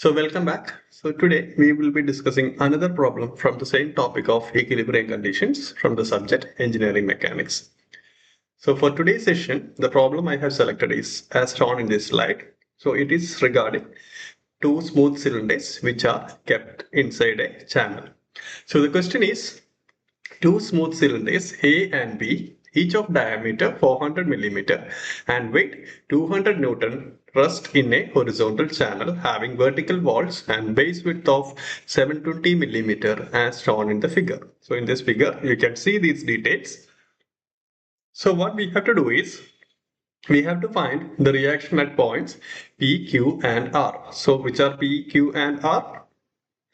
So welcome back. So today we will be discussing another problem from the same topic of equilibrium conditions from the subject engineering mechanics. So for today's session, the problem I have selected is as shown in this slide. So it is regarding two smooth cylinders which are kept inside a channel. So the question is two smooth cylinders A and B, each of diameter 400 millimeter and weight 200 Newton, rest in a horizontal channel having vertical walls and base width of 720 millimeter as shown in the figure. So in this figure, you can see these details. So what we have to do is we have to find the reaction at points P, Q and R. So which are P, Q and R?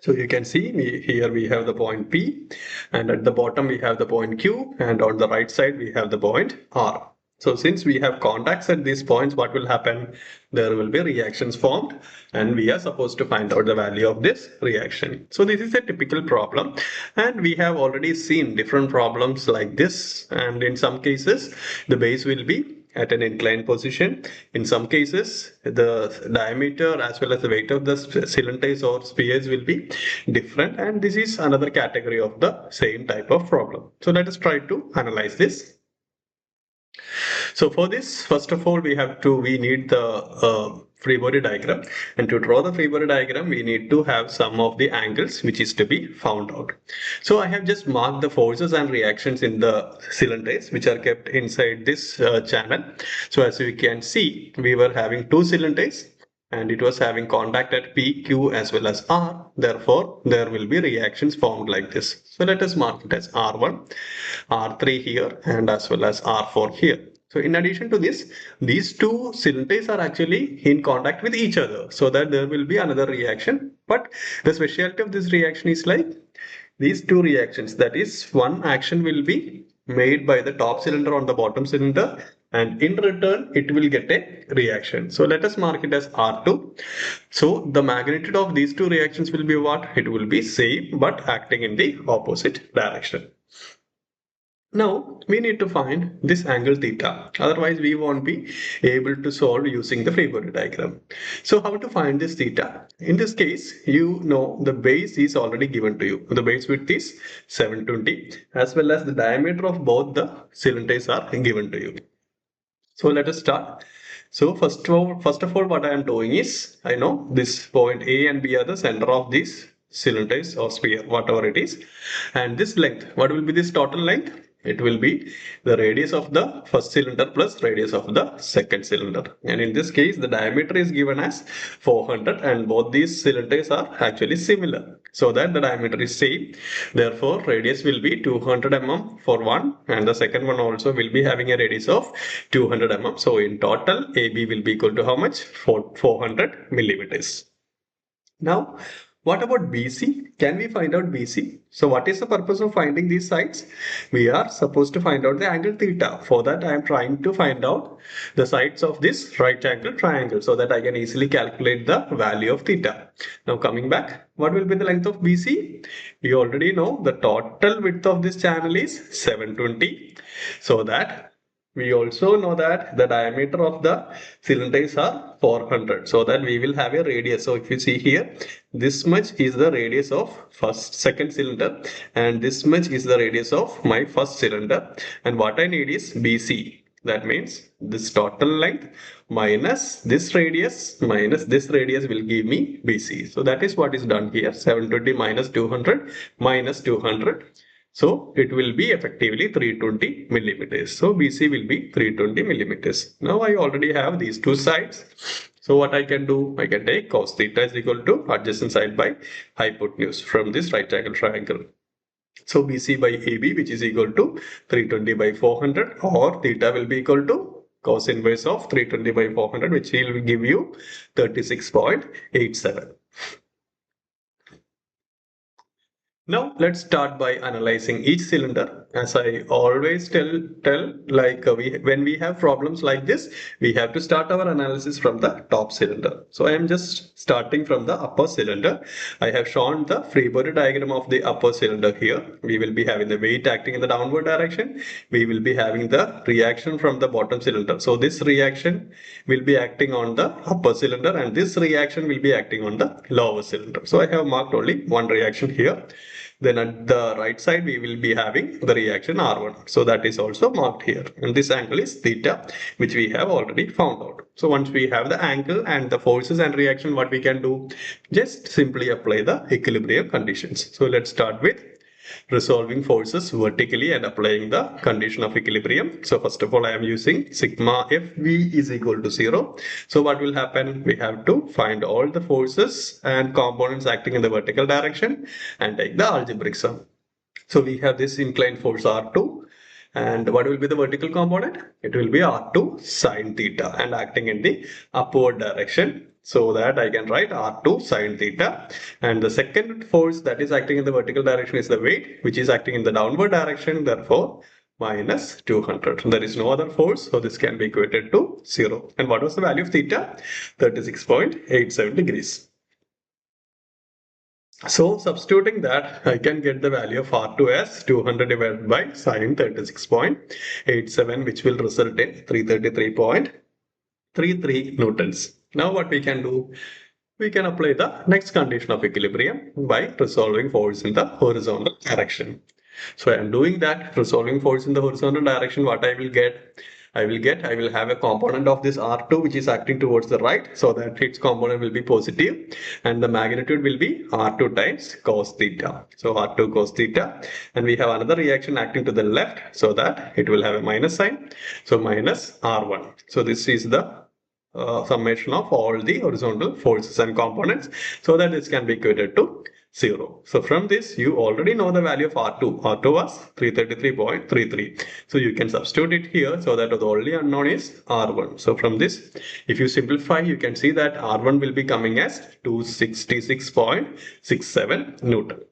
So you can see here we have the point P, and at the bottom we have the point Q, and on the right side we have the point R. So since we have contacts at these points, what will happen? There will be reactions formed and we are supposed to find out the value of this reaction. So this is a typical problem, and we have already seen different problems like this, and in some cases the base will be at an inclined position. In some cases, the diameter as well as the weight of the cylinders or spheres will be different, and this is another category of the same type of problem. So let us try to analyze this. So for this, first of all, we need the free body diagram, and to draw the free body diagram we need to have some of the angles which is to be found out. So I have just marked the forces and reactions in the cylinders which are kept inside this channel. So as you can see, we were having two cylinders and it was having contact at P, Q as well as R. Therefore, there will be reactions formed like this. So let us mark it as R1, R3 here and as well as R4 here. So in addition to this, these two cylinders are actually in contact with each other, so that there will be another reaction. But the specialty of this reaction is like these two reactions, that is one action will be made by the top cylinder on the bottom cylinder, and in return it will get a reaction. So let us mark it as R2. So the magnitude of these two reactions will be what? It will be same but acting in the opposite direction. Now we need to find this angle theta, otherwise we won't be able to solve using the free body diagram. So how to find this theta? In this case, you know the base is already given to you. The base width is 720 as well as the diameter of both the cylinders are given to you. So let us start. So first of all, what I am doing is, I know this point A and B are the center of these cylinders or sphere, whatever it is, and this length, what will be this total length? It will be the radius of the first cylinder plus radius of the second cylinder, and in this case the diameter is given as 400 and both these cylinders are actually similar, so that the diameter is same. Therefore radius will be 200 mm for one, and the second one also will be having a radius of 200 mm. So in total AB will be equal to how much? 400 millimeters. Now what about BC? Can we find out BC? So what is the purpose of finding these sides? We are supposed to find out the angle theta. For that I am trying to find out the sides of this right angle triangle so that I can easily calculate the value of theta. Now coming back, what will be the length of BC? You already know the total width of this channel is 720. So that we also know that the diameter of the cylinders are 400, so that we will have a radius. So if you see here, this much is the radius of second cylinder and this much is the radius of my first cylinder, and what I need is BC. That means this total length minus this radius will give me BC. So that is what is done here. 720 minus 200 minus 200. So it will be effectively 320 millimeters. So BC will be 320 millimeters. Now I already have these two sides. So what I can do, I can take cos theta is equal to adjacent side by hypotenuse from this right angle triangle. So BC by AB, which is equal to 320 by 400, or theta will be equal to cos inverse of 320 by 400, which will give you 36.87. Now let's start by analyzing each cylinder. as I always tell like when we have problems like this, we have to start our analysis from the top cylinder. So I am just starting from the upper cylinder. I have shown the free body diagram of the upper cylinder here. We will be having the weight acting in the downward direction. We will be having the reaction from the bottom cylinder. So this reaction will be acting on the upper cylinder and this reaction will be acting on the lower cylinder. So I have marked only one reaction here. Then at the right side, we will be having the reaction R1. So that is also marked here. And this angle is theta, which we have already found out. So once we have the angle and the forces and reaction, what we can do? Just simply apply the equilibrium conditions. So let's start with resolving forces vertically and applying the condition of equilibrium. So first of all, I am using sigma Fv is equal to 0. So what will happen? We have to find all the forces and components acting in the vertical direction and take the algebraic sum. So we have this inclined force R2. And what will be the vertical component? It will be R2 sine theta and acting in the upward direction. So that I can write R2 sine theta. And the second force that is acting in the vertical direction is the weight, which is acting in the downward direction. Therefore, minus 200. There is no other force, so this can be equated to 0. And what was the value of theta? 36.87 degrees. So substituting that, I can get the value of R2 as 200 divided by sine 36.87, which will result in 333.33 newtons. Now what we can do? We can apply the next condition of equilibrium by resolving force in the horizontal direction. So I am doing that, resolving force in the horizontal direction. What I will get? I will have a component of this R2 which is acting towards the right, so that its component will be positive and the magnitude will be R2 times cos theta. So R2 cos theta, and we have another reaction acting to the left, so that it will have a minus sign. So minus R1. So this is the summation of all the horizontal forces and components, so that this can be equated to 0. So from this, you already know the value of R2. R2 was 333.33. So you can substitute it here, so that the only unknown is R1. So from this, if you simplify, you can see that R1 will be coming as 266.67 Newton.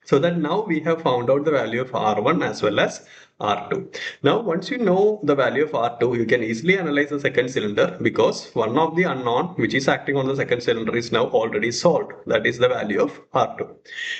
So that now we have found out the value of R1 as well as R2. Now, once you know the value of R2, you can easily analyze the second cylinder, because one of the unknown which is acting on the second cylinder is now already solved. That is the value of R2.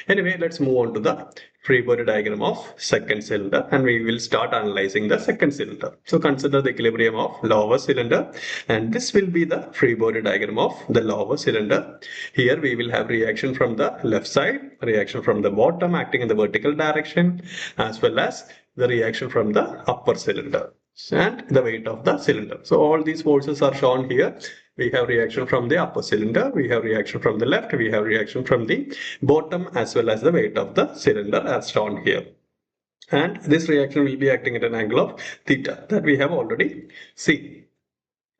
Anyway, let's move on to the free body diagram of second cylinder, and we will start analyzing the second cylinder. So consider the equilibrium of lower cylinder, and this will be the free body diagram of the lower cylinder. Here we will have reaction from the left side, reaction from the bottom acting in the vertical direction, as well as the reaction from the upper cylinder and the weight of the cylinder. So all these forces are shown here. We have reaction from the upper cylinder, we have reaction from the left, we have reaction from the bottom, as well as the weight of the cylinder as shown here. And this reaction will be acting at an angle of theta that we have already seen.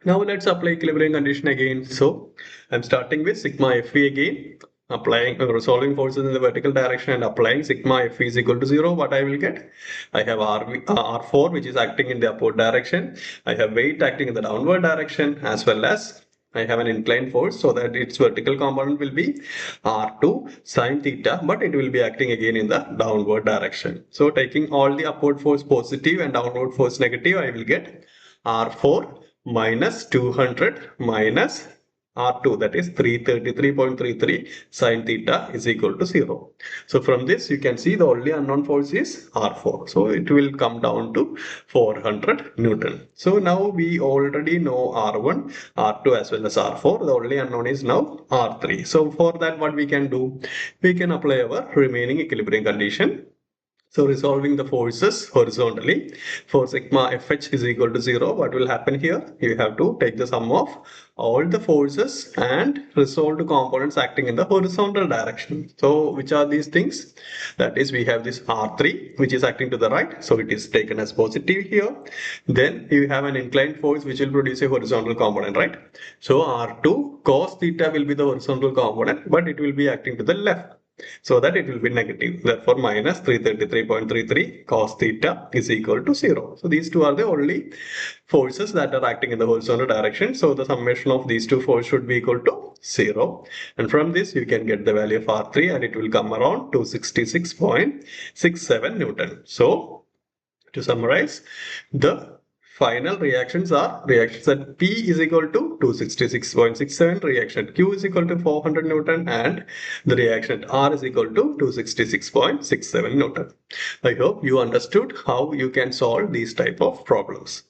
Now let's apply equilibrium condition again. So I'm starting with sigma Fv again, applying resolving forces in the vertical direction and applying sigma F is equal to 0. What I will get? I have R4 which is acting in the upward direction. I have weight acting in the downward direction, as well as I have an inclined force, so that its vertical component will be R2 sine theta, but it will be acting again in the downward direction. So taking all the upward force positive and downward force negative, I will get R4 minus 200 minus R2, that is 333.33 sine theta is equal to 0. So from this you can see the only unknown force is R4. So it will come down to 400 Newton. So now we already know R1, R2 as well as R4. The only unknown is now R3. So for that, what we can do? We can apply our remaining equilibrium condition. So resolving the forces horizontally for sigma Fh is equal to 0. What will happen here? You have to take the sum of all the forces and resolved components acting in the horizontal direction. So which are these things? That is, we have this R3 which is acting to the right. So it is taken as positive here. Then you have an inclined force which will produce a horizontal component, right? So R2 cos theta will be the horizontal component, but it will be acting to the left, so that it will be negative. Therefore, minus 333.33 cos theta is equal to 0. So these two are the only forces that are acting in the horizontal direction. So the summation of these two forces should be equal to 0. And from this, you can get the value of R3, and it will come around 266.67 Newton. So To summarize, the final reactions are reactions at P is equal to 266.67, reaction Q is equal to 400 Newton, and the reaction at R is equal to 266.67 Newton. I hope you understood how you can solve these type of problems.